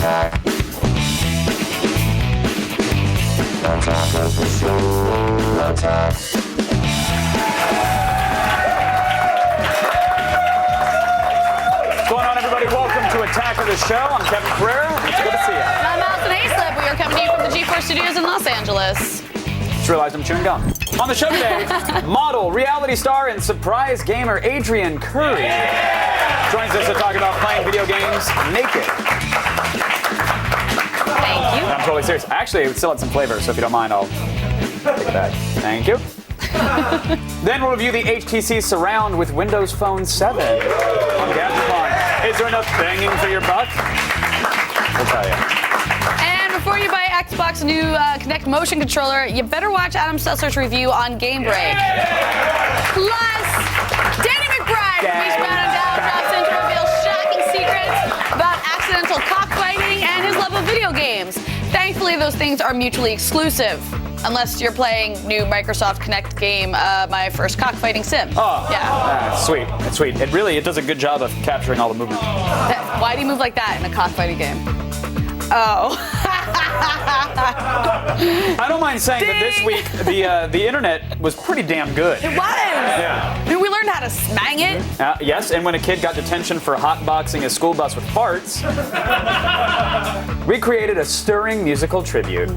What's going on, everybody? Welcome to Attack of the Show. I'm Kevin Pereira. It's good to see you. I'm Allison Hayslip. We are coming to you from the G4 Studios in Los Angeles. Just realized I'm chewing gum. On the show today, model, reality star, and surprise gamer Adrianne Curry joins us to talk about playing video games naked. Thank you. I'm totally serious. Actually, it still had some flavor, so if you don't mind, I'll take that. Thank you. Then we'll review the HTC Surround with Windows Phone 7. On Gadget. Is there enough banging for your buck? We'll tell you. And before you buy Xbox new Kinect motion controller, you better watch Adam Sessler's review on Game Break. Plus, Danny McBride from Wasteland and Down drops in to reveal shocking secrets about accidental cockfighting and his love of video games. Thankfully, those things are mutually exclusive. Unless you're playing new Microsoft Kinect game, My First Cockfighting Sim. Oh, yeah. That's sweet. That's sweet. It does a good job of capturing all the movement. Why do you move like that in a cockfighting game? Oh. I don't mind saying that this week the internet was pretty damn good. It was. Yeah. I mean, we learned how to smang it. Yes, and when a kid got detention for hotboxing a school bus with farts, we created a stirring musical tribute.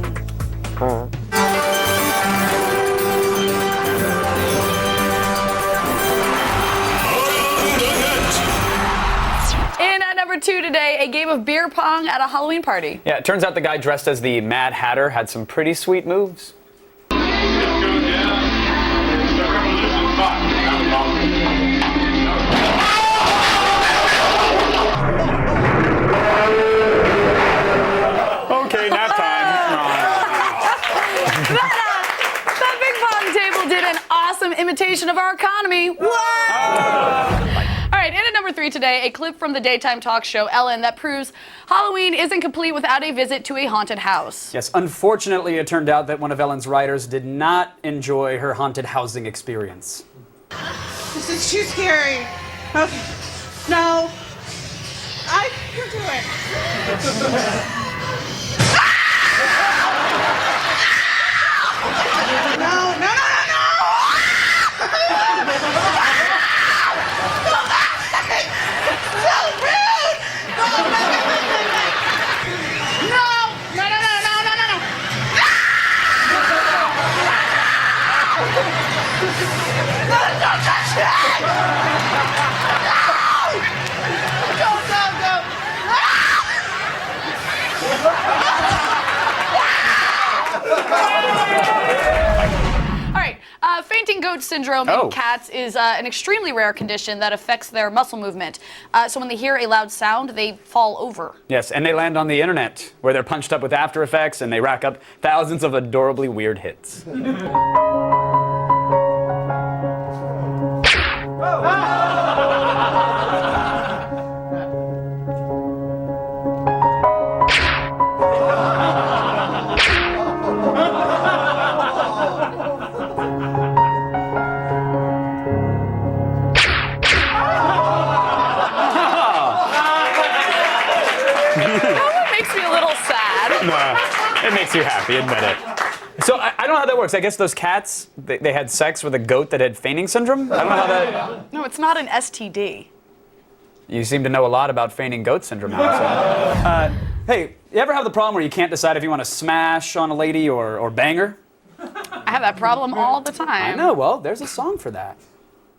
In number 2 today, a game of beer pong at a Halloween party. Yeah, it turns out the guy dressed as the Mad Hatter had some pretty sweet moves. Okay, nap time. That big pong table did an awesome imitation of our economy. What? All right, and at number 3 today, a clip from the daytime talk show Ellen that proves Halloween isn't complete without a visit to a haunted house. Yes, unfortunately, it turned out that one of Ellen's writers did not enjoy her haunted housing experience. This is too scary. Okay. No. I can do it. No. Fainting goat syndrome in cats is an extremely rare condition that affects their muscle movement. So when they hear a loud sound, they fall over. Yes, and they land on the internet, where they're punched up with After Effects and they rack up thousands of adorably weird hits. It makes you happy, admit it. So I don't know how that works. I guess those cats, they had sex with a goat that had fainting syndrome? I don't know how that... No, it's not an STD. You seem to know a lot about fainting goat syndrome, Allison. Hey, you ever have the problem where you can't decide if you want to smash on a lady or bang her? I have that problem all the time. I know, well, there's a song for that.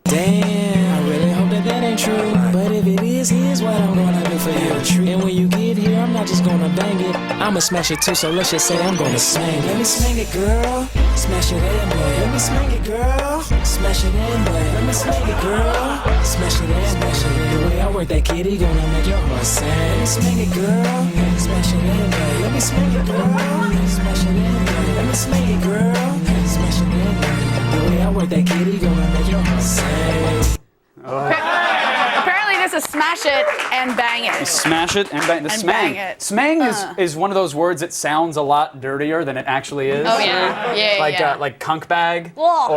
Damn, I really hope that ain't true. But if it is, here's what I'm gonna do for you. And when you get here, I'm not just gonna bang it. I'ma smash it too, so let's just say I'm gonna slang it. Let me slang it, girl. Smash it and play. Let me slang it, girl. Smash it and play. Let me slang it, girl. Smash it and smash it. The way I work that kitty gonna make your heart sing. Let me slang it, girl. Smash it and play. Let me slang it, girl. Smash it and play. Let me slang it, girl. Smash it and play. The way I work that kitty gonna make your heart sing. Apparently this is smash it and bang it. Smash it and bang, the And smang. bang it. Smang is one of those words that sounds a lot dirtier than it actually is. Oh yeah, yeah. Like kunk bag, Whoa.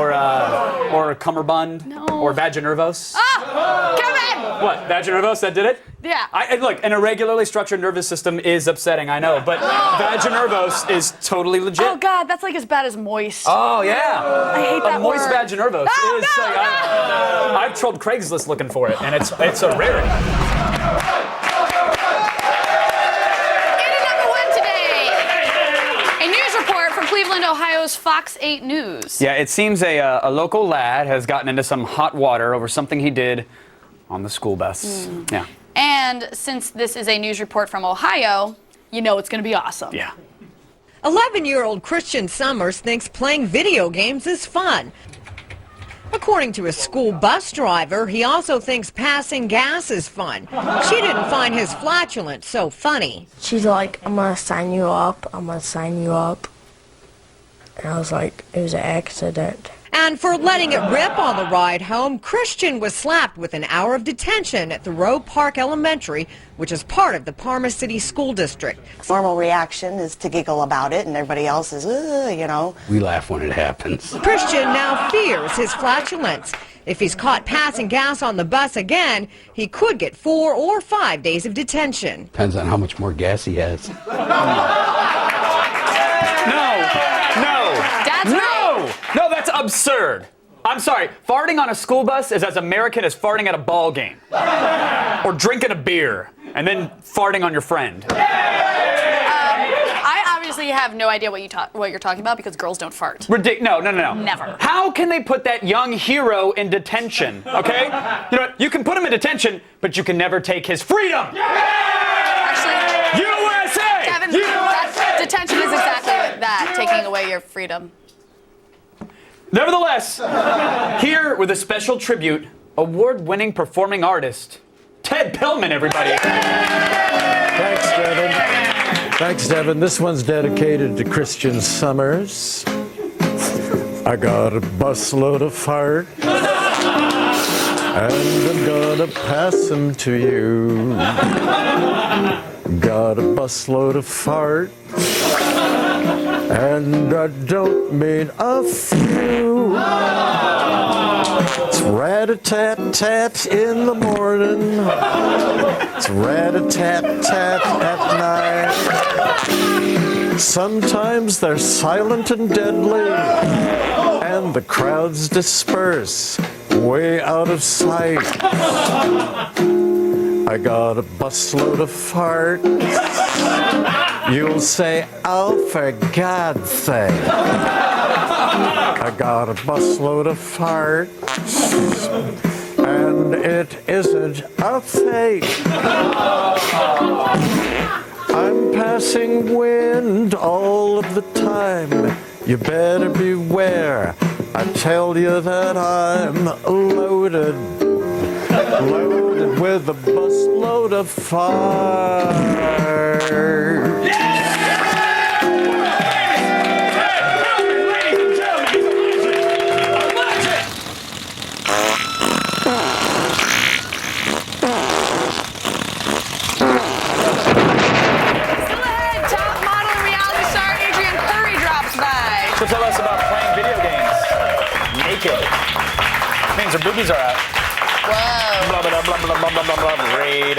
or cummerbund, No. or vaginervos. Ah, Kevin! What, vaginervos, that did it? Yeah. Look, an irregularly structured nervous system is upsetting, I know, but vaginervos is totally legit. Oh God, that's like as bad as moist. Oh, yeah. I hate that A moist word. vaginervos is like, I've trolled Craigslist looking for it, and it's a rarity. And number one today, a news report from Cleveland, Ohio's Fox 8 News. Yeah, it seems a local lad has gotten into some hot water over something he did on the school bus. Yeah. And since this is a news report from Ohio, you know it's going to be awesome. Yeah. 11-year-old Christian Summers thinks playing video games is fun. According to a school bus driver, he also thinks passing gas is fun. She didn't find his flatulence so funny. She's like, I'm gonna sign you up, I'm gonna sign you up. And I was like, it was an accident. And for letting it rip on the ride home, Christian was slapped with an hour of detention at the Rowe Park Elementary, which is part of the Parma City School District. Normal reaction is to giggle about it, and everybody else is, you know. We laugh when it happens. Christian now fears his flatulence. If he's caught passing gas on the bus again, he could get 4 or 5 days of detention. Depends on how much more gas he has. No, that's absurd. I'm sorry. Farting on a school bus is as American as farting at a ball game. Or drinking a beer and then farting on your friend. I obviously have no idea what you're talking about because girls don't fart. No. Never. How can they put that young hero in detention, okay? You know what? You can put him in detention, but you can never take his freedom. Actually, USA! Kevin, USA! detention is exactly that, taking away your freedom. Nevertheless, here with a special tribute, award-winning performing artist, Ted Pillman, everybody. Thanks, Devin. Thanks, Devin. This one's dedicated to Christian Summers. I got a busload of fart, and I'm gonna pass them to you. Got a busload of fart, and I don't mean a few. It's rat-a-tat-tat in the morning. It's rat-a-tat-tat at night. Sometimes they're silent and deadly, and the crowds disperse way out of sight. I got a busload of farts. You'll say, oh, for God's sake. I got a busload of farts, and it isn't a fake. I'm passing wind all of the time. You better beware. I tell you that I'm loaded with a busload of farts. To tell us about playing video games naked. Means her boobies are out. Whoa. Blah, blah, blah, blah, blah, blah, blah, blah, raid.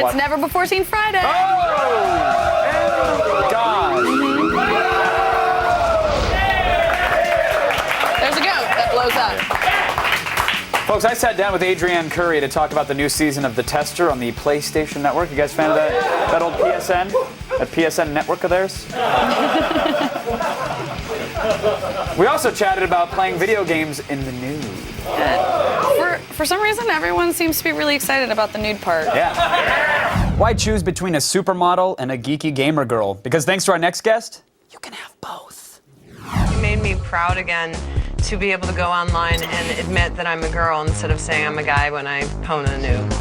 It's Never Before Seen Friday. Oh! God. There's a goat that blows up. Folks, I sat down with Adrianne Curry to talk about the new season of The Tester on the PlayStation Network. You guys fan of that old PSN? That PSN network of theirs? We also chatted about playing video games in the nude. For some reason, everyone seems to be really excited about the nude part. Yeah. Why choose between a supermodel and a geeky gamer girl? Because thanks to our next guest, you can have both. It made me proud again to be able to go online and admit that I'm a girl instead of saying I'm a guy when I pwn a nude.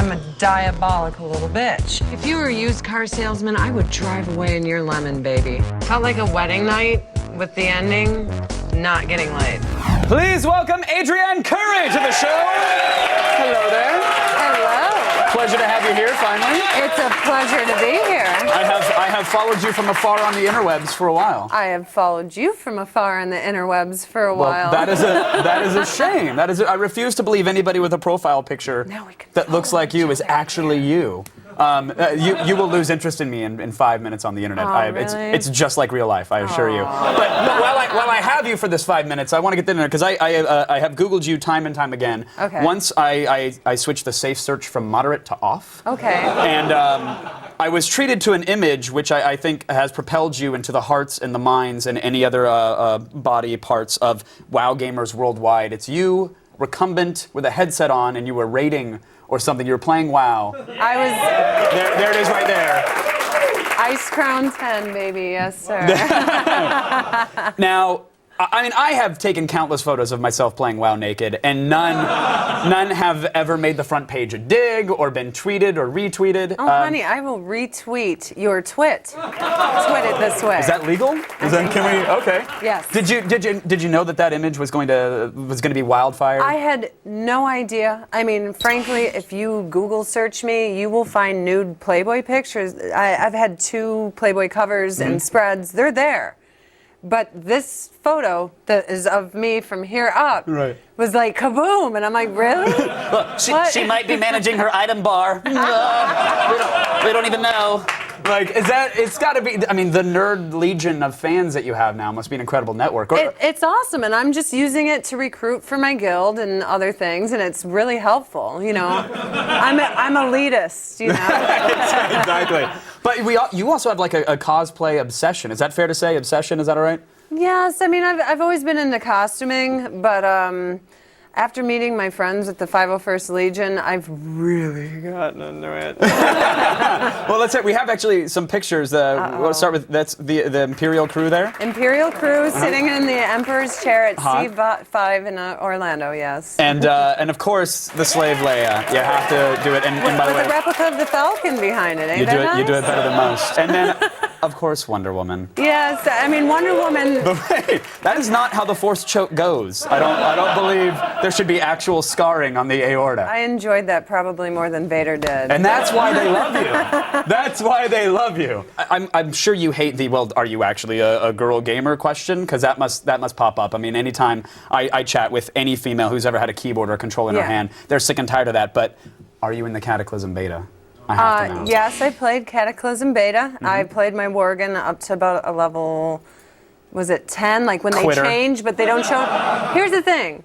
I'm a diabolical little bitch. If you were a used car salesman, I would drive away in your lemon, baby. Felt like a wedding night with the ending, not getting laid. Please welcome Adrianne Curry to the show. Hello there. Hello. Pleasure to have you here finally. It's a pleasure to be here. I have followed you from afar on the interwebs for a while. I have followed you from afar on the interwebs for a while. That is a shame. I refuse to believe anybody with a profile picture that looks like you is actually you. You will lose interest in me in 5 minutes on the internet. Really? It's just like real life, I assure you. But while I have you for this 5 minutes, I want to get the internet because I have Googled you time and time again. Okay. Once I switched the safe search from moderate to off. Okay. And I was treated to an image which I think has propelled you into the hearts and the minds and any other body parts of WoW gamers worldwide. It's you, recumbent, with a headset on, and you were raiding or something. You were playing WoW. I was... There it is right there. Ice Crown 10, baby. Yes, sir. Now, I mean, I have taken countless photos of myself playing WoW naked, and none have ever made the front page a dig or been tweeted or retweeted. Oh, honey, I will retweet your twit. Twit it this way. Is that legal? Can we? Okay. Yes. Did you know that image was going to be wildfire? I had no idea. I mean, frankly, if you Google search me, you will find nude Playboy pictures. I've had 2 Playboy covers and spreads. They're there. But this photo that is of me from here up was like kaboom, and I'm like, really? Look, she might be managing her item bar. We don't even know. Like, it's got to be, I mean, the nerd legion of fans that you have now must be an incredible network. It's awesome, and I'm just using it to recruit for my guild and other things, and it's really helpful, you know. I'm elitist, you know. Exactly. But you also have like a cosplay obsession. Is that fair to say? Obsession, is that all right? Yes, I mean, I've always been into costuming, but after meeting my friends at the 501st Legion, I've really gotten into it. Well, let's say we have actually some pictures. We'll start with that's the Imperial crew there. Imperial crew sitting in the Emperor's chair at C5 in Orlando. Yes. And of course the slave Leia. You have to do it. And by the way, with a replica of the Falcon behind it. You do it better than most. And then, of course, Wonder Woman. Yes, I mean Wonder Woman. But wait, that is not how the Force choke goes. I don't believe there should be actual scarring on the aorta. I enjoyed that probably more than Vader did. And that's why they love you. That's why they love you. I'm sure you hate the, well, are you actually a girl gamer question? Because that must pop up. I mean, anytime I chat with any female who's ever had a keyboard or a controller in her hand, they're sick and tired of that. But are you in the Cataclysm beta? I have to know. Yes, I played Cataclysm beta. I played my Worgen up to about a level, was it 10? Like when they change, but they don't show. Here's the thing.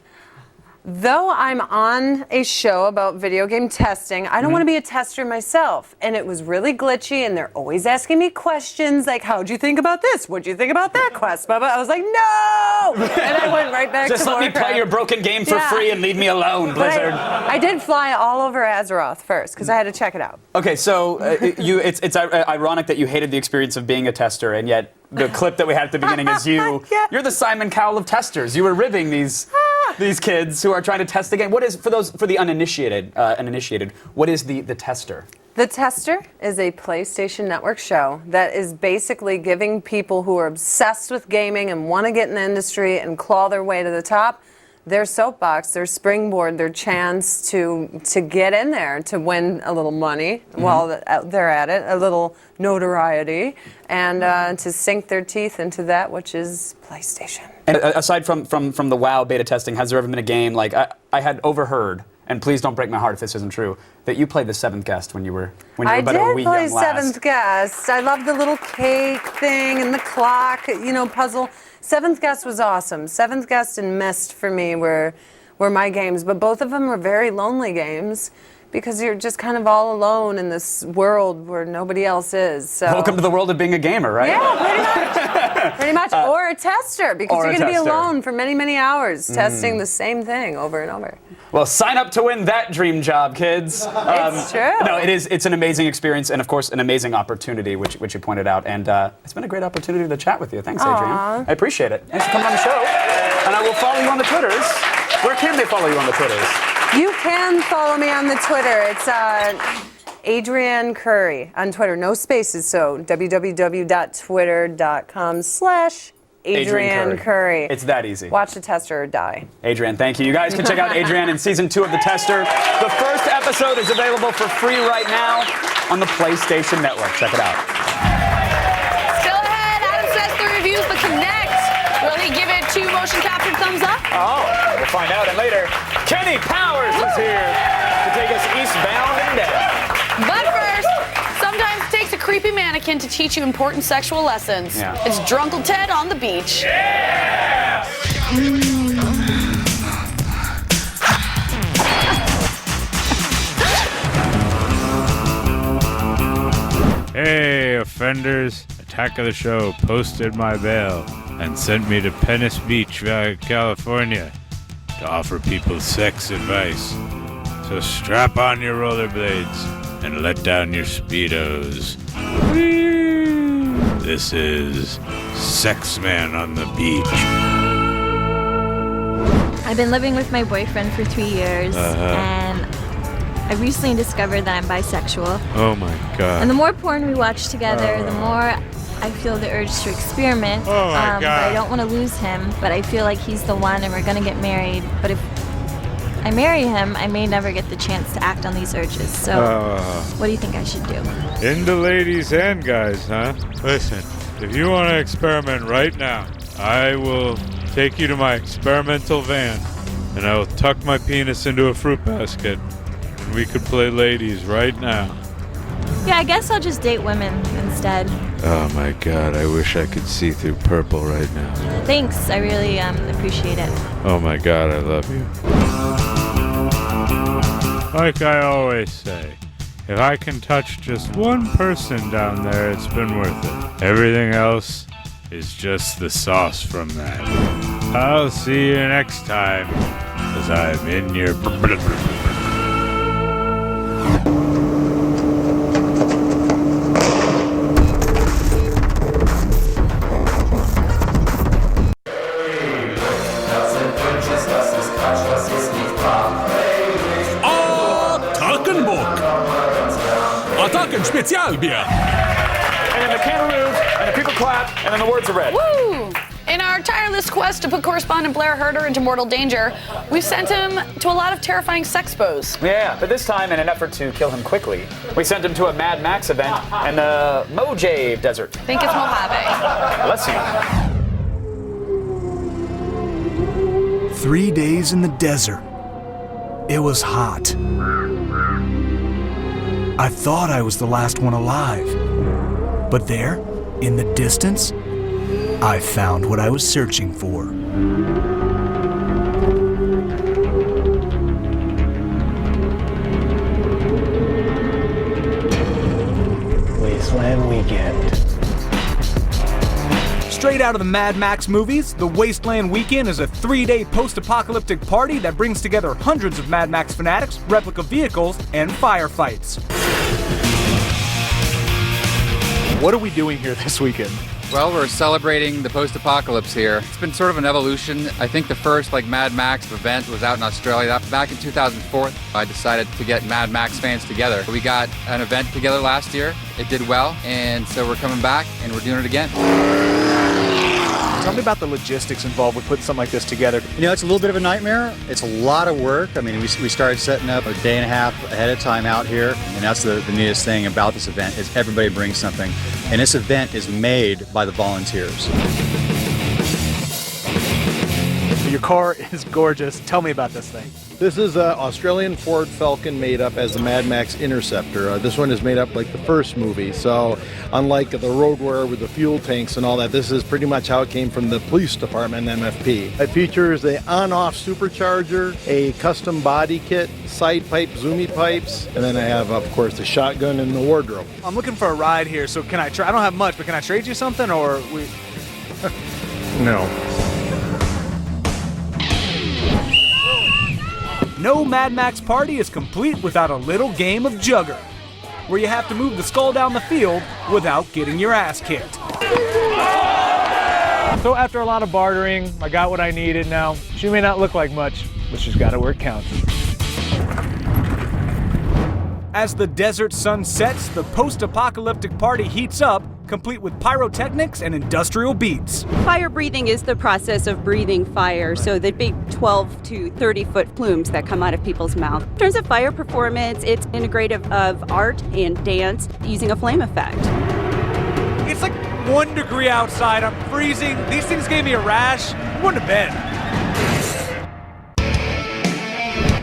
Though I'm on a show about video game testing, I don't want to be a tester myself. And it was really glitchy, and they're always asking me questions like, how'd you think about this? What'd you think about that quest? Bubba? I was like, no! And I went right back to Just let me play your broken game for free and leave me alone, Blizzard. I did fly all over Azeroth first, because I had to check it out. Okay, so it's ironic that you hated the experience of being a tester, and yet the clip that we had at the beginning is you. You're the Simon Cowell of testers. You were ribbing these kids who are trying to test the game. What is, for the uninitiated, what is the tester? The Tester is a PlayStation Network show that is basically giving people who are obsessed with gaming and want to get in the industry and claw their way to the top their soapbox, their springboard, their chance to get in there, to win a little money while they're at it, a little notoriety, and to sink their teeth into that which is PlayStation. And aside from the WoW beta testing, has there ever been a game, like I had overheard, and please don't break my heart if this isn't true, that you played the Seventh Guest when you were about a wee young lass? I did play Seventh Guest. I love the little cake thing and the clock, puzzle. Seventh Guest was awesome. Seventh Guest and Myst for me were my games, but both of them were very lonely games because you're just kind of all alone in this world where nobody else is. So. Welcome to the world of being a gamer, right? Yeah, pretty much. Pretty much. Or a tester, because you're going to be alone for many, many hours testing the same thing over and over. Well, sign up to win that dream job, kids. It's true. No, it's an amazing experience and, of course, an amazing opportunity, which you pointed out. And it's been a great opportunity to chat with you. Thanks, Adrianne. I appreciate it. Thanks for coming on the show. And I will follow you on the Twitters. Where can they follow you on the Twitters? You can follow me on the Twitter. It's Adrianne Curry on Twitter. No spaces, so www.twitter.com/Adrianne Curry. It's that easy. Watch the tester or die. Adrianne, thank you. You guys can check out Adrianne in season 2 of The Tester. The first episode is available for free right now on the PlayStation Network. Check it out. Still ahead, Adam says the reviews the Kinect. Will he give it 2 motion captured thumbs up? Oh, we'll find out. And later, Kenny Powers is here to take us eastbound and down. But first, sometimes it takes a creepy mannequin to teach you important sexual lessons. Yeah. It's Drunkle Ted on the beach. Hey, offenders. Attack of the Show posted my bail and sent me to Venice Beach, California to offer people sex advice. So strap on your rollerblades and let down your Speedos. Whee! This is Sex Man on the Beach. I've been living with my boyfriend for 3 years, and I recently discovered that I'm bisexual. Oh my God. And the more porn we watch together, the more I feel the urge to experiment. Oh my God. But I don't want to lose him, but I feel like he's the one and we're going to get married. But if I marry him, I may never get the chance to act on these urges. So what do you think I should do? Into ladies and guys, huh? Listen, if you want to experiment right now, I will take you to my experimental van, and I will tuck my penis into a fruit basket, and we could play ladies right now. Yeah, I guess I'll just date women instead. Oh my God, I wish I could see through purple right now. Thanks, I really appreciate it. Oh my God, I love you. Like I always say, if I can touch just one person down there, it's been worth it. Everything else is just the sauce from that. I'll see you next time, as I'm in your... Spezialbier. And then the kangaroos, and the people clap, and then the words are read. Woo! In our tireless quest to put correspondent Blair Herter into mortal danger, we've sent him to a lot of terrifying sexpos. Yeah, but this time, in an effort to kill him quickly, we sent him to a Mad Max event in the Mojave Desert. Think it's Mojave. Let's see. 3 days in the desert. It was hot. I thought I was the last one alive. But there, in the distance, I found what I was searching for. Wasteland weekend. Straight out of the Mad Max movies, the Wasteland Weekend is a 3-day post-apocalyptic party that brings together hundreds of Mad Max fanatics, replica vehicles, and firefights. What are we doing here this weekend? Well, we're celebrating the post-apocalypse here. It's been sort of an evolution. I think the first Mad Max event was out in Australia. Back in 2004, I decided to get Mad Max fans together. We got an event together last year. It did well, and so we're coming back and we're doing it again. Tell me about the logistics involved with putting something like this together. You know, it's a little bit of a nightmare. It's a lot of work. I mean, we started setting up a day and a half ahead of time out here, and that's the neatest thing about this event is everybody brings something. And this event is made by the volunteers. Your car is gorgeous. Tell me about this thing. This is an Australian Ford Falcon made up as the Mad Max Interceptor. This one is made up like the first movie. So unlike the Road Warrior with the fuel tanks and all that, this is pretty much how it came from the police department, MFP. It features a on-off supercharger, a custom body kit, side pipe, zoomy pipes, and then I have, of course, the shotgun and the wardrobe. I'm looking for a ride here, so can I try? I don't have much, but can I trade you something, or we... No. No Mad Max party is complete without a little game of Jugger, where you have to move the skull down the field without getting your ass kicked. So after a lot of bartering, I got what I needed now. She may not look like much, but she's got it where it counts. As the desert sun sets, the post-apocalyptic party heats up, complete with pyrotechnics and industrial beats. Fire breathing is the process of breathing fire, so the big 12 to 30-foot plumes that come out of people's mouth. In terms of fire performance, it's integrative of art and dance using a flame effect. It's like 1 degree outside. I'm freezing. These things gave me a rash. I'm going to bed.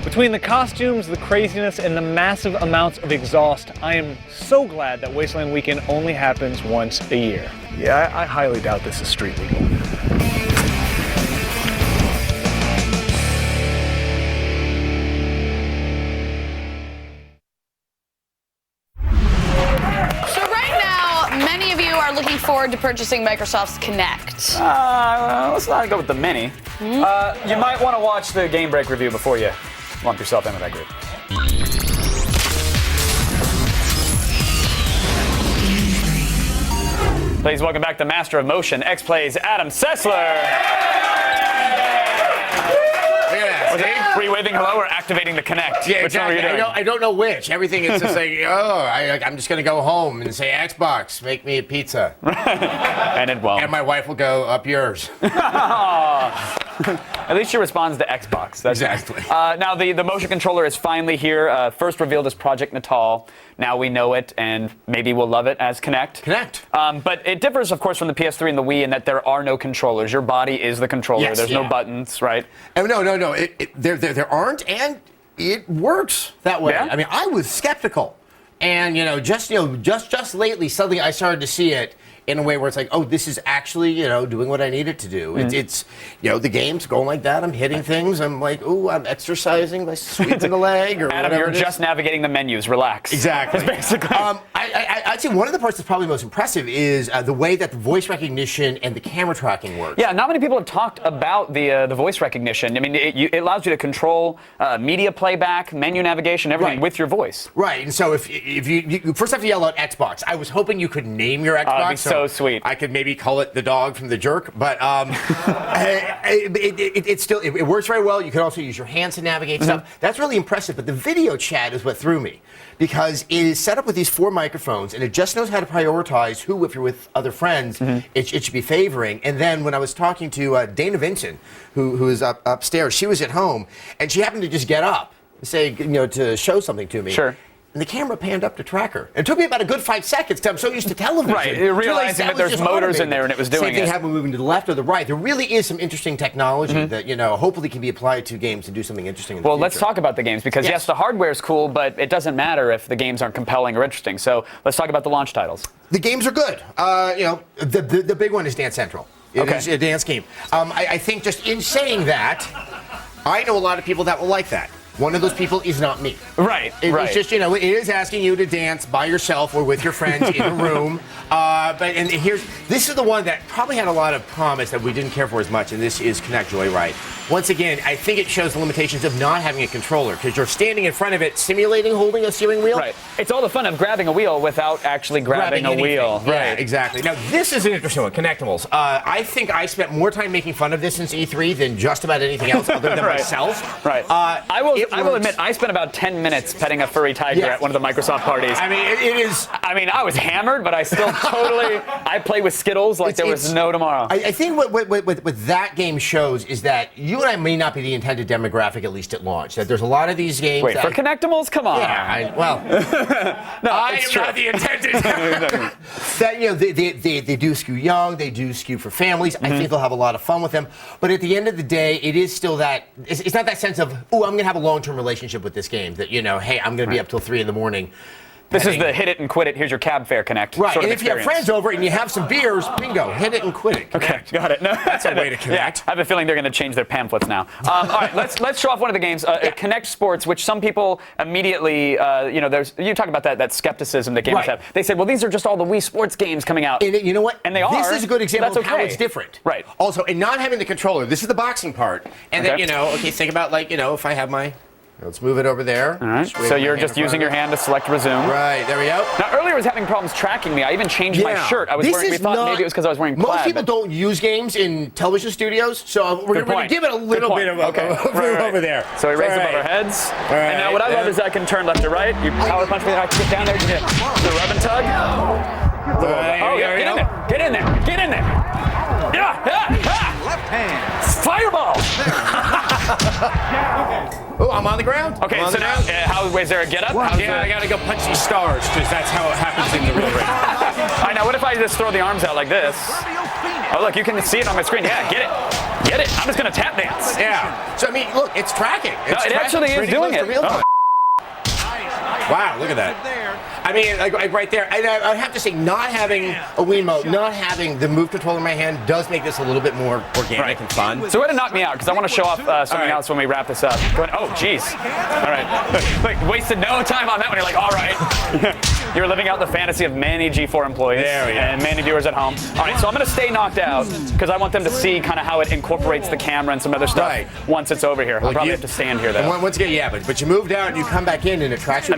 Between the costumes, the craziness, and the massive amounts of exhaust, I am so glad that Wasteland Weekend only happens once a year. Yeah, I highly doubt this is street legal. So right now, many of you are looking forward to purchasing Microsoft's Kinect. Let's not go with the mini. You might want to watch the Game Break review before you lump yourself into that group. Please welcome back the master of motion, X-Play's Adam Sessler. Was it pre-waving hello or activating the Kinect? Yeah, which one were exactly. you doing? I don't know which. Everything is just like, I'm just going to go home and say, Xbox, make me a pizza. And it won't. And my wife will go, up yours. At least she responds to Xbox. That's exactly. Nice. Now, the motion controller is finally here. First revealed as Project Natal. Now we know it, and maybe we'll love it as Kinect. But it differs, of course, from the PS3 and the Wii in that there are no controllers. Your body is the controller. Yes, There's no buttons, right? Oh, no. There aren't, and it works that way. Yeah? I mean, I was skeptical. And, just lately, suddenly I started to see it in a way where it's like, oh, this is actually, doing what I need it to do. Mm-hmm. It's the game's going like that. I'm hitting things. I'm like, ooh, I'm exercising by sweeping the leg or Adam, whatever you're just navigating the menus. Relax. Exactly. Basically. I'd say one of the parts that's probably most impressive is the way that the voice recognition and the camera tracking works. Yeah, not many people have talked about the voice recognition. I mean, it allows you to control media playback, menu navigation, everything with your voice. Right, and so if you first have to yell out Xbox. I was hoping you could name your Xbox. That'd be so sweet. I could maybe call it the dog from The Jerk, but it works very well. You can also use your hands to navigate stuff. That's really impressive, but the video chat is what threw me, because it is set up with these 4 microphones, and it just knows how to prioritize who, if you're with other friends, it should be favoring. And then when I was talking to Dana Vincent, who is upstairs, she was at home, and she happened to just get up and say, to show something to me. Sure. And the camera panned up to track her. It took me about a good 5 seconds because I'm so used to television. Right, realizing that there's motors in there and it was doing Same thing happened moving to the left or the right. There really is some interesting technology that, hopefully can be applied to games and do something interesting in the future. Well, let's talk about the games because, yes, the hardware is cool, but it doesn't matter if the games aren't compelling or interesting. So let's talk about the launch titles. The games are good. The big one is Dance Central. It is a dance game. I think just in saying that, I know a lot of people that will like that. One of those people is not me. Right, It's just, it is asking you to dance by yourself or with your friends in a room. This is the one that probably had a lot of promise that we didn't care for as much, and this is Kinect Joyride. Once again, I think it shows the limitations of not having a controller, because you're standing in front of it, simulating holding a steering wheel. Right. It's all the fun of grabbing a wheel without actually grabbing a wheel. Yeah, exactly. Now, this is an interesting one, Kinectables. I think I spent more time making fun of this since E3 than just about anything else other than myself. Right. I will admit, I spent about 10 minutes petting a furry tiger at one of the Microsoft parties. I mean, it is... I mean, I was hammered, but I still I play with Skittles like there was no tomorrow. I think what that game shows is that you and I may not be the intended demographic, at least at launch. That there's a lot of these games... Wait, for Kinectables? Come on. Yeah, no, I am not the intended that, they do skew young, they do skew for families. I think they'll have a lot of fun with them. But at the end of the day, it is still that... It's not that sense of, I'm going to have a long-term relationship with this game. That, hey, I'm going to be up till 3 in the morning. This is the hit it and quit it, here's your cab fare Kinect. Right, sort of and if you have friends over and you have some beers, bingo, hit it and quit it. Okay, got it. No, that's a way to connect. Yeah, I have a feeling they're going to change their pamphlets now. All right, let's show off one of the games, Kinect Sports, which some people immediately, you talk about that skepticism that gamers have. They said, well, these are just all the Wii Sports games coming out. And you know what? And they are. This is a good example of how okay. it's different. Right. Also, and not having the controller. This is the boxing part. And then, think about if I have my Let's move it over there. All right. So you're just using your hand to select resume. Right, there we go. Now, earlier I was having problems tracking me. I even changed my shirt. I was wearing, we thought maybe it was because I was wearing plaid. Most people don't use games in television studios, so we're going to give it a little bit of a room over there. So we raise above our heads. And now what I love is I can turn left to right. You power punch me, then I can get down there. The rub and tug. Oh, yeah, get in there. Get in there. Get in there. Left hand. Fireball. Oh, I'm on the ground. Okay, so now, is there a get up? Yeah, I gotta go punch these stars because that's how it happens in the real ring. All right, now what if I just throw the arms out like this? Oh, look, you can see it on my screen. Yeah, get it. Get it. I'm just gonna tap dance. Yeah. So I mean, look, it's tracking. No, it actually is doing it. Wow, look at that. I mean, like right there. I have to say, not having a Wiimote, not having the move control in my hand does make this a little bit more organic and fun. So way to knock me out, because I want to show off something else when we wrap this up. Oh, jeez. All right. Like, wasted no time on that one. You're like, all right. You're living out the fantasy of many G4 employees and many viewers at home. All right, so I'm going to stay knocked out because I want them to see kind of how it incorporates the camera and some other stuff once it's over here. I'll probably have to stand here, though. Once again, but you move down and you come back in and it tracks you.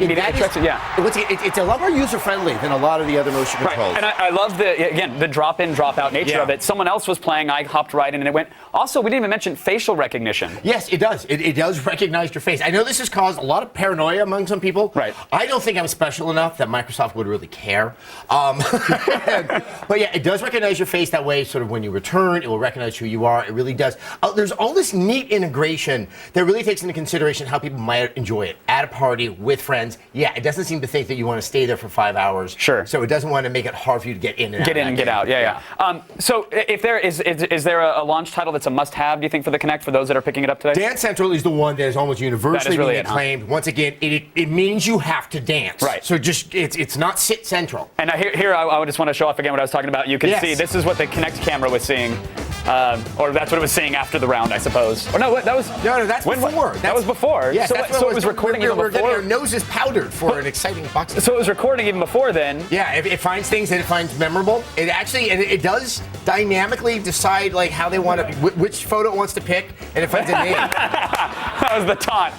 It's a lot more user-friendly than a lot of the other motion controls. Right. And I love the drop-in, drop-out nature of it. Someone else was playing, I hopped right in and it went. Also, we didn't even mention facial recognition. Yes, it does. It does recognize your face. I know this has caused a lot of paranoia among some people. Right. I don't think I'm special enough that Microsoft would really care. But yeah, it does recognize your face that way. Sort of when you return, it will recognize who you are. It really does. There's all this neat integration that really takes into consideration how people might enjoy it at a party with friends. Yeah, it doesn't seem to think that you want to stay there for 5 hours. Sure. So it doesn't want to make it hard for you to get in and out. Get in and get out. Yeah. So if there is there a launch title that's a must-have, do you think, for the Kinect, for those that are picking it up today? Dance Central is the one that is almost universally being acclaimed. Once again, it means you have to dance. Right. So just it's not sit central. And here I just want to show off again what I was talking about. You can see this is what the Kinect camera was seeing. Or that's what it was seeing after the round, I suppose. Or no, that's before. That was before. Yes, so it was recording even before. Your nose is powdered for an exciting boxing. So it was recording even before then. Yeah, it finds things that it finds memorable. It actually, and it does dynamically decide like how they want to, which photo it wants to pick, and it finds a name. That was the taunt,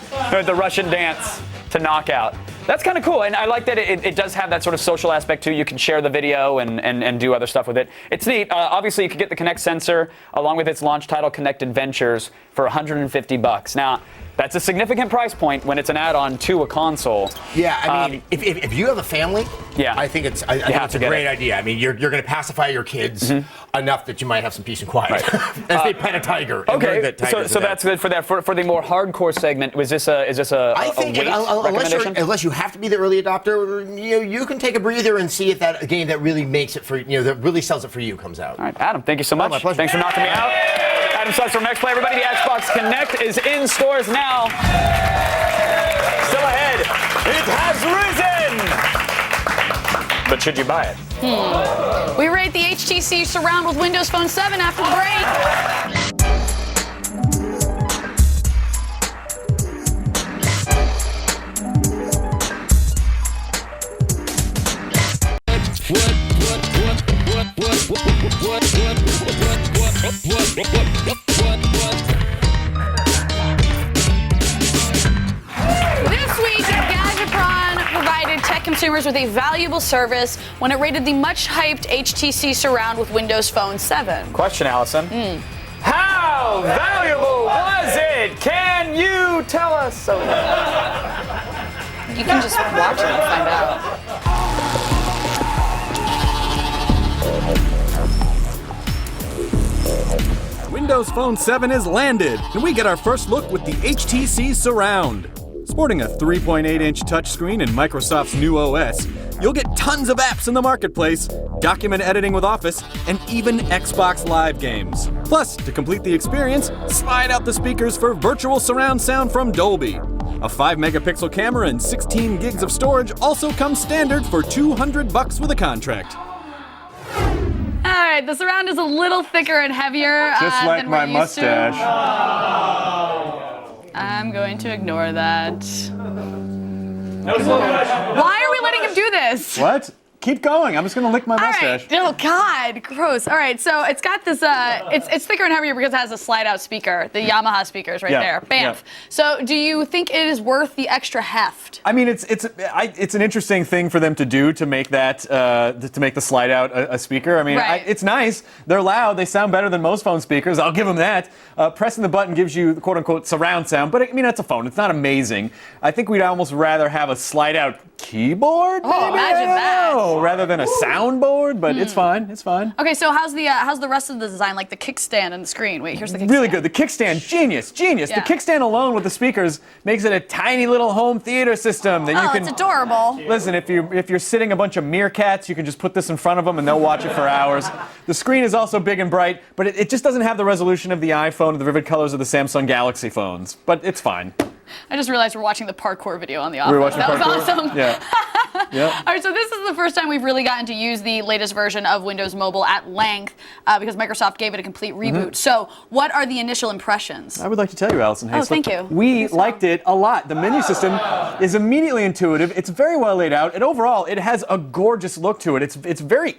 the Russian dance to knockout. That's kind of cool, and I like that it does have that sort of social aspect too. You can share the video and do other stuff with it. It's neat. Obviously, you could get the Kinect sensor along with its launch title, Kinect Adventures, for $150. Now, that's a significant price point when it's an add-on to a console. Yeah, I mean, if you have a family, I think it's a great idea. I mean, you're going to pacify your kids enough that you might have some peace and quiet as they pet a tiger. Okay, so that's good for that. For the more hardcore segment, is this a I think unless you have to be the early adopter, you can take a breather and see if that game that really makes it for that really sells it for you comes out. All right, Adam, thank you so much. My pleasure. Thanks for knocking me out. Adam Slice from Next Play, everybody. The Xbox Kinect is in stores now. Still ahead. It has risen. But should you buy it? We rate the HTC Surround with Windows Phone 7 after the break. This week, Gadgetron provided tech consumers with a valuable service when it rated the much-hyped HTC Surround with Windows Phone 7. Question, Allison. How valuable was it? Can you tell us? You can just watch it and find out. Windows Phone 7 has landed, and we get our first look with the HTC Surround. Sporting a 3.8-inch touchscreen and Microsoft's new OS, you'll get tons of apps in the marketplace, document editing with Office, and even Xbox Live games. Plus, to complete the experience, slide out the speakers for virtual surround sound from Dolby. A 5-megapixel camera and 16 gigs of storage also comes standard for $200 with a contract. All right, the Surround is a little thicker and heavier Just like than my we're used to. mustache. I'm going to ignore that. Why are we letting him do this? What? keep going. I'm just going to lick my mustache. All right. Oh, God. Gross. All right. So it's got this, it's thicker and heavier because it has a slide-out speaker, the Yamaha speakers right there. Bam. Yeah. So do you think it is worth the extra heft? I mean, it's an interesting thing for them to do to make that to make the slide out a speaker. I mean, it's nice. They're loud. They sound better than most phone speakers. I'll give them that. Pressing the button gives you the quote-unquote surround sound, but I mean, that's a phone. It's not amazing. I think we'd almost rather have a slide-out keyboard, maybe? Imagine that. Rather than a soundboard, but it's fine. It's fine. Okay, so how's the rest of the design, like the kickstand and the screen? Wait, here's the kickstand. Really good. The kickstand, genius. Yeah. The kickstand alone with the speakers makes it a tiny little home theater system that you can. It's adorable. Listen, if you're sitting a bunch of meerkats, you can just put this in front of them and they'll watch it for hours. The screen is also big and bright, but it just doesn't have the resolution of the iPhone or the vivid colors of the Samsung Galaxy phones. But it's fine. I just realized we're watching the parkour video on the office. We were watching that parkour? was awesome. Yeah. All right, so this is the first time we've really gotten to use the latest version of Windows Mobile at length because Microsoft gave it a complete reboot. So what are the initial impressions? I would like to tell you, Allison Hayslip. Oh, thank you. We liked it a lot. The menu system is immediately intuitive. It's very well laid out, and overall, it has a gorgeous look to it. It's very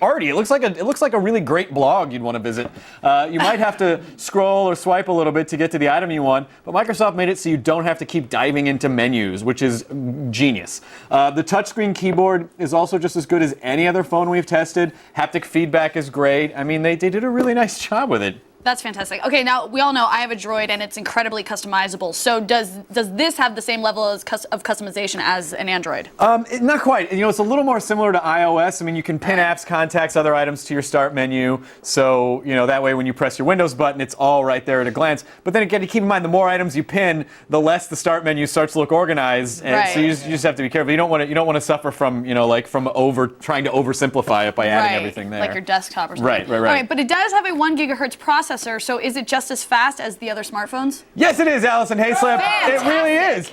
arty. It looks like a really great blog you'd want to visit. You might have to scroll or swipe a little bit to get to the item you want, but Microsoft made it so you don't have to keep diving into menus, which is genius. The touchscreen keyboard is also just as good as any other phone we've tested. Haptic feedback is great. I mean, they did a really nice job with it. That's fantastic. Okay, now we all know I have a Droid and it's incredibly customizable. So does this have the same level of customization as an Android? Not quite. You know, it's a little more similar to iOS. I mean, you can pin apps, contacts, other items to your start menu. So, you know, that way when you press your Windows button, it's all right there at a glance. But then again, keep in mind, the more items you pin, the less the start menu starts to look organized. And so you just have to be careful. You don't want to suffer from, you know, like from trying to oversimplify it by adding everything there. Like your desktop or something. Right. All right, but it does have a 1 gigahertz processor. So is it just as fast as the other smartphones? Yes, it is, Allison Hayslip. Fantastic. It really is.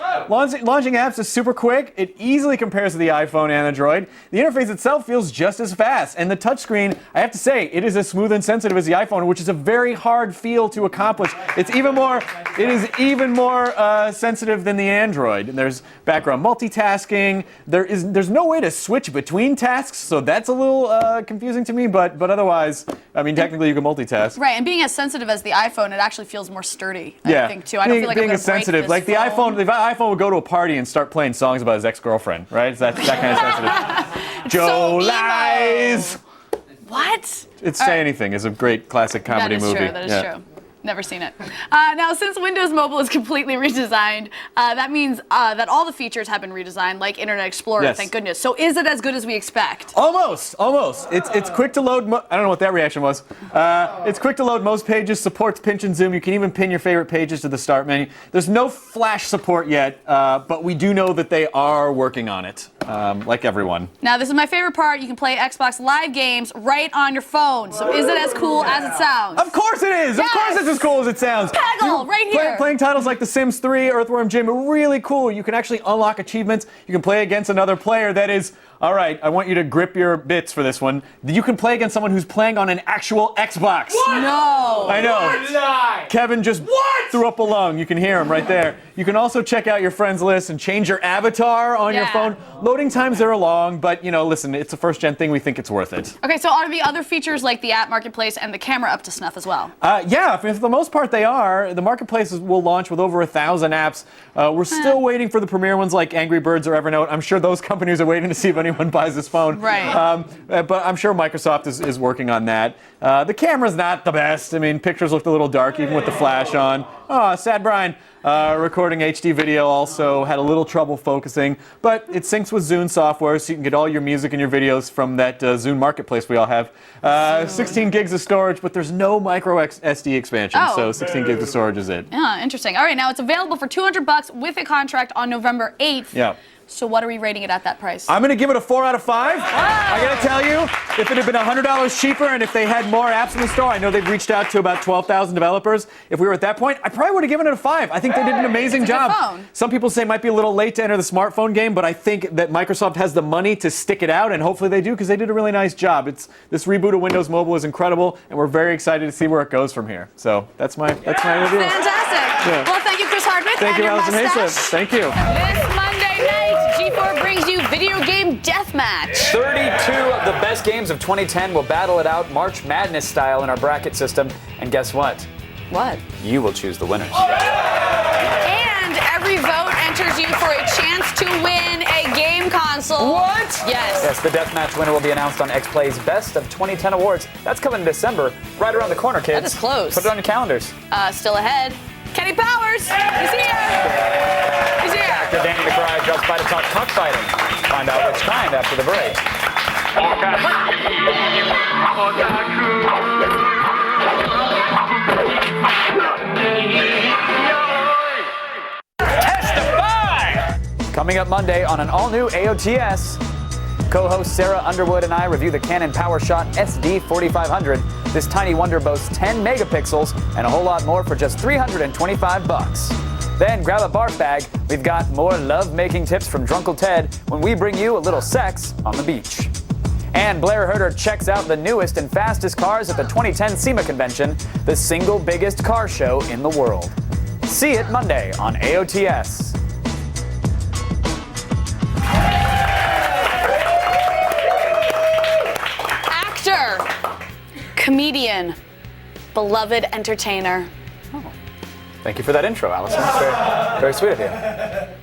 Launching apps is super quick. It easily compares to the iPhone and the Droid. The interface itself feels just as fast. And the touchscreen, I have to say, it is as smooth and sensitive as the iPhone, which is a very hard feel to accomplish. It is even more sensitive than the Android. And there's background multitasking. There's no way to switch between tasks, so that's a little confusing to me. But otherwise, I mean, technically you can multitask. Right, and being as sensitive as the iPhone, it actually feels more sturdy, I think, too. I don't feel like being I'm as sensitive. break Like the iPhone would go to a party and start playing songs about his ex-girlfriend, right? It's that kind of sensitive. Joe lies! What? It's Say Anything is a great classic comedy movie. That is true. Never seen it. Now, since Windows Mobile is completely redesigned, that means that all the features have been redesigned, like Internet Explorer, thank goodness. So is it as good as we expect? Almost. It's quick to load. I don't know what that reaction was. It's quick to load most pages, supports pinch and zoom. You can even pin your favorite pages to the start menu. There's no Flash support yet, but we do know that they are working on it, like everyone. Now, this is my favorite part. You can play Xbox Live games right on your phone. So is it as cool as it sounds? Of course it is. Yes! Of course it's as cool as it sounds. Peggle, right here. Playing titles like The Sims 3, Earthworm Jim, really cool. You can actually unlock achievements. You can play against another player that is, all right, I want you to grip your bits for this one. You can play against someone who's playing on an actual Xbox. What? No. I know. What? Kevin just threw up a lung. You can hear him right there. You can also check out your friends list and change your avatar on your phone. Loading times are long, but, you know, listen, it's a first-gen thing. We think it's worth it. Okay, so are the other features like the app marketplace and the camera up to snuff as well? Yeah, for the most part they are. The marketplace will launch with over 1,000 apps. We're still waiting for the premier ones like Angry Birds or Evernote. I'm sure those companies are waiting to see if anyone buys this phone. Right. But I'm sure Microsoft is working on that. The camera's not the best. I mean, pictures looked a little dark even with the flash on. Oh, sad Brian. Recording HD video also had a little trouble focusing, but it syncs with Zune software, so you can get all your music and your videos from that Zune marketplace we all have. 16 gigs of storage, but there's no micro SD expansion, so 16 gigs of storage is it. Yeah, interesting. All right, now it's available for $200 with a contract on November 8th. Yeah. So what are we rating it at that price? I'm going to give it a 4 out of 5. I got to tell you, if it had been $100 cheaper and if they had more apps in the store, I know they've reached out to about 12,000 developers. If we were at that point, I probably would have given it a 5. I think they did an amazing job. Phone. Some people say it might be a little late to enter the smartphone game, but I think that Microsoft has the money to stick it out, and hopefully they do because they did a really nice job. This reboot of Windows Mobile is incredible, and we're very excited to see where it goes from here. So that's my review. Fantastic. Yeah. Well, thank you, Chris Hardwick. Thank you, and your Allison mustache. Hayslip. Thank you. This Monday night, G4 brings you video game deathmatch. 32 of the best games of 2010 will battle it out March Madness style in our bracket system. And guess what? What? You will choose the winners. And every vote enters you for a chance to win a game console. What? Yes. Yes, the deathmatch winner will be announced on XPlay's Best of 2010 Awards. That's coming in December, right around the corner, kids. That is close. Put it on your calendars. Still ahead. Kenny Powers. He's here. He's here. Actor Danny McBride drops by to talk cockfighting. Find out which kind after the break. Testify! Coming up Monday on an all-new AOTS. Co-host Sarah Underwood and I review the Canon PowerShot SD4500. This tiny wonder boasts 10 megapixels and a whole lot more for just $325. Then grab a barf bag. We've got more love-making tips from Drunkle Ted when we bring you a little sex on the beach. And Blair Herter checks out the newest and fastest cars at the 2010 SEMA convention, the single biggest car show in the world. See it Monday on AOTS. Comedian, beloved entertainer. Oh. Thank you for that intro, Allison. That's very, very sweet of you.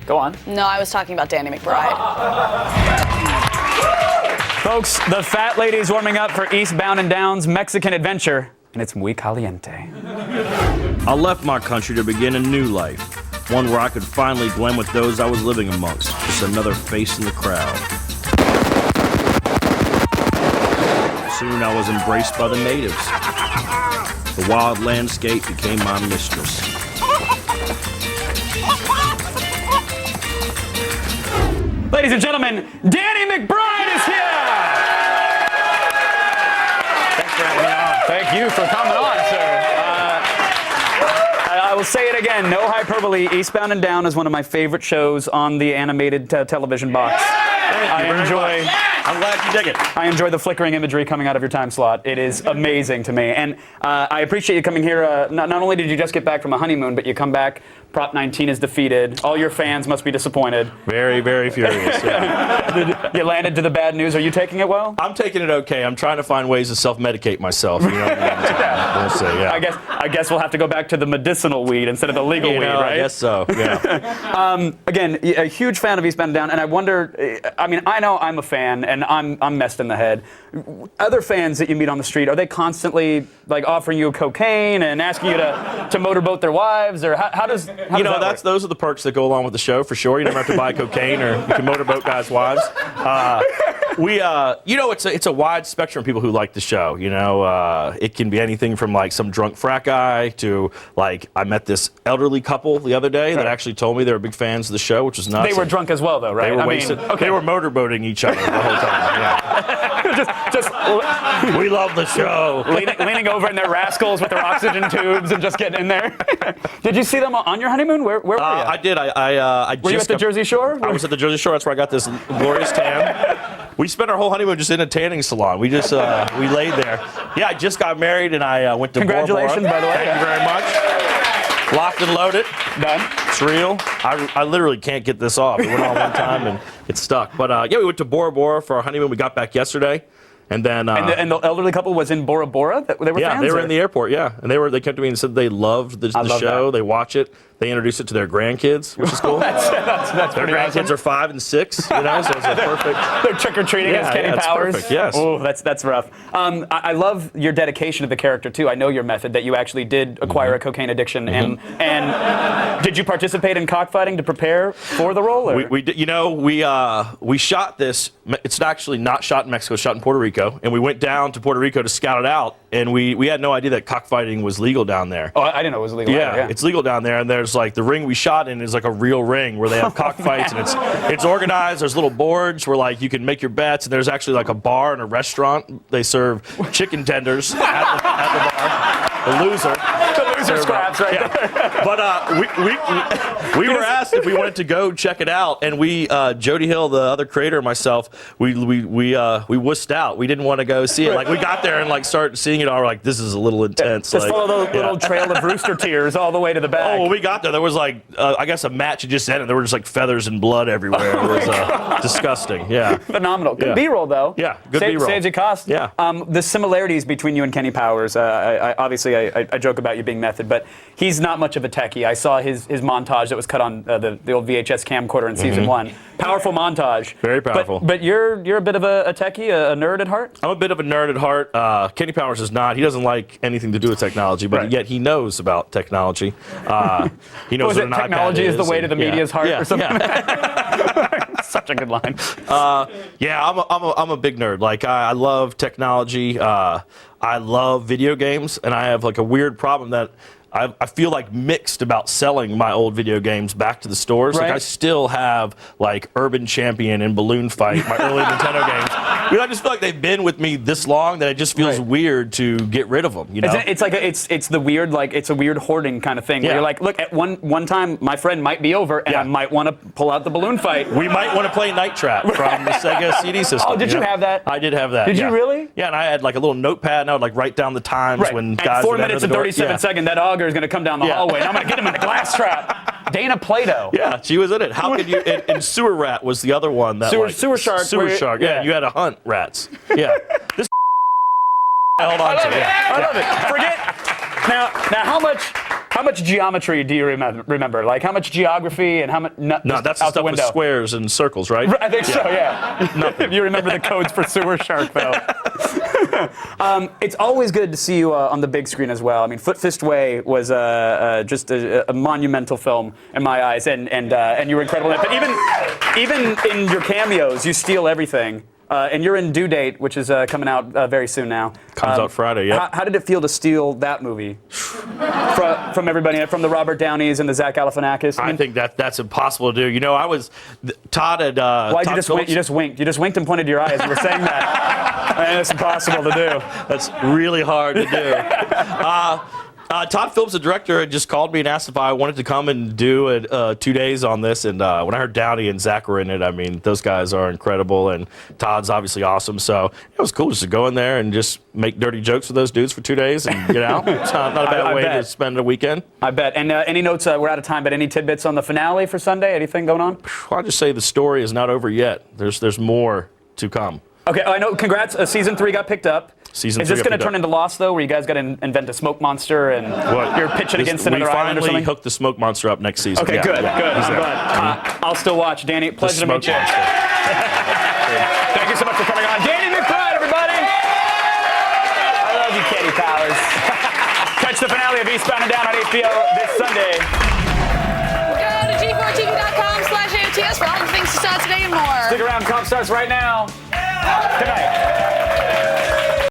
Go on. No, I was talking about Danny McBride. Folks, the fat lady's warming up for Eastbound and Down's Mexican adventure, and it's muy caliente. I left my country to begin a new life, one where I could finally blend with those I was living amongst, just another face in the crowd. Soon I was embraced by the natives. The wild landscape became my mistress. Ladies and gentlemen, Danny McBride is here! Thanks for having me on. Thank you for coming on, sir. I will say it again, no hyperbole. Eastbound and Down is one of my favorite shows on the animated television box. I'm glad you dig it. I enjoy the flickering imagery coming out of your time slot. It is amazing to me. And I appreciate you coming here. Not only did you just get back from a honeymoon, but you come back, Prop 19 is defeated. All your fans must be disappointed. Very, very furious, yeah. You landed to the bad news. Are you taking it well? I'm taking it okay. I'm trying to find ways to self-medicate myself. You know what I mean? We'll see, yeah. I guess we'll have to go back to the medicinal weed instead of the legal weed, right? I guess so, yeah. Again, a huge fan of Eastbound and Down, and I wonder, I mean, I know I'm a fan, and I'm messed in the head. Other fans that you meet on the street, are they constantly like offering you cocaine and asking you to motorboat their wives, or how does those are the perks that go along with the show for sure. You never have to buy cocaine, or you can motorboat guys' wives. It's a wide spectrum of people who like the show. It can be anything from like some drunk frat guy to like I met this elderly couple the other day that actually told me they were big fans of the show, which was nuts. They were drunk as well, though, right? They were wasted. They were motorboating each other the whole time. Yeah. We love the show. leaning over in their rascals with their oxygen tubes and just getting in there. Did you see them on your honeymoon? Where were you? I did. Were you at the Jersey Shore? I was at the Jersey Shore. That's where I got this glorious tan. We spent our whole honeymoon just in a tanning salon. We just we laid there. Yeah, I just got married and I went to Congratulations, Bora Bora. by the way. Thank you very much. Locked and loaded. Done. It's real. I literally can't get this off. It went on one time and it stuck. But we went to Bora Bora for our honeymoon. We got back yesterday. And then and the elderly couple was in Bora Bora? They were fans? Yeah, they were in the airport, yeah. And they came to me and said they loved the show. That. They watch it. They introduced it to their grandkids, which is cool. That's their grandkids awesome. are 5 and 6, so it's perfect. They're trick-or-treating as Kenny Powers. Perfect, yes. Oh, that's rough. I love your dedication to the character, too. I know your method, that you actually did acquire a cocaine addiction. Mm-hmm. And did you participate in cockfighting to prepare for the role? Or? We did. We shot this. It's actually not shot in Mexico. It's shot in Puerto Rico. And we went down to Puerto Rico to scout it out. And we had no idea that cockfighting was legal down there. Oh, I didn't know it was illegal. Yeah, it's legal down there. And there's like the ring we shot in is like a real ring where they have cockfights and it's organized. There's little boards where like you can make your bets. And there's actually like a bar and a restaurant. They serve chicken tenders at the bar. The loser Producer scraps right there. But we were asked if we wanted to go check it out, and we, Jody Hill, the other creator, and myself, we wussed out. We didn't want to go see it. Like, we got there and like started seeing it all. We're like, this is a little intense. Just like, follow the little trail of rooster tears all the way to the back. Oh, when we got there, there was like, I guess a match had just ended. There were just like feathers and blood everywhere. It was disgusting. Yeah. Phenomenal. Good B-roll, though. Yeah, good B-roll. Saves you cost. Yeah. The similarities between you and Kenny Powers, obviously I joke about you being method, but he's not much of a techie. I saw his montage that was cut on the old VHS camcorder in season 1. Powerful montage. Very powerful. But you're a bit of a techie, a nerd at heart? I'm a bit of a nerd at heart. Kenny Powers is not. He doesn't like anything to do with technology, but yet he knows about technology. He knows what an technology iPad is the way to the media's heart or something? Yeah. Such a good line. I'm a big nerd. Like, I love technology. I love video games, and I have like a weird problem that I feel like mixed about selling my old video games back to the stores. Right. Like, I still have like Urban Champion and Balloon Fight, my early Nintendo games. You know, I just feel like they've been with me this long that it just feels weird to get rid of them. You know, it's like it's the weird, like, it's a weird hoarding kind of thing. Where you're like, look, at one time my friend might be over and I might want to pull out the Balloon Fight. We might want to play Night Trap from the Sega CD system. Oh, did you have that? I did have that. Did you really? Yeah, and I had like a little notepad, and I would like write down the times when guys At 4 would enter minutes the and door. 37 seconds, that auger is going to come down the hallway, and I'm going to get him in the glass trap. Dana Plato. Yeah, she was in it. How could you? And Sewer Rat was the other one. That Sewer Shark. Sewer Shark. Yeah, you had to hunt rats. Yeah. This I hold on to. I love it. Forget. Now, how much geometry do you remember? Like, how much geography and how much? No, that's the out stuff window. with squares and circles, right? I think so. Yeah. Nothing. You remember the codes for Sewer Shark, though. It's always good to see you on the big screen as well. I mean, Foot Fist Way was just a monumental film in my eyes, and you were incredible in it. But even in your cameos, you steal everything. And you're in Due Date, which is coming out very soon now. Comes out Friday, yeah. How did it feel to steal that movie from everybody, from the Robert Downeys and the Zach Galifianakis? I think that's impossible to do. You know, Todd had. Why'd you just wink? You just winked. You just winked and pointed your eye as you were saying that. And it's impossible to do. That's really hard to do. Todd Phillips, the director, had just called me and asked if I wanted to come and do 2 days on this. And when I heard Downey and Zach were in it, I mean, those guys are incredible, and Todd's obviously awesome. So it was cool just to go in there and just make dirty jokes with those dudes for 2 days and get out. It's not a bad way to spend a weekend. I bet. And any notes? We're out of time, but any tidbits on the finale for Sunday? Anything going on? I'll just say the story is not over yet. There's more to come. Okay, I know. Congrats. Season 3 got picked up. Is this going to turn into Lost, though, where you guys got to invent a smoke monster and you're pitching against another island or something? We finally hooked the smoke monster up next season. Okay, good. I'll still watch. Danny, pleasure to meet you. Thank you so much for coming on. Danny McBride, everybody. I love you, Kenny Powers. Catch the finale of Eastbound and Down on HBO this Sunday. Go to g4tv.com/AOTS for all the things you saw today and more. Stick around. Comp starts right now. Good night.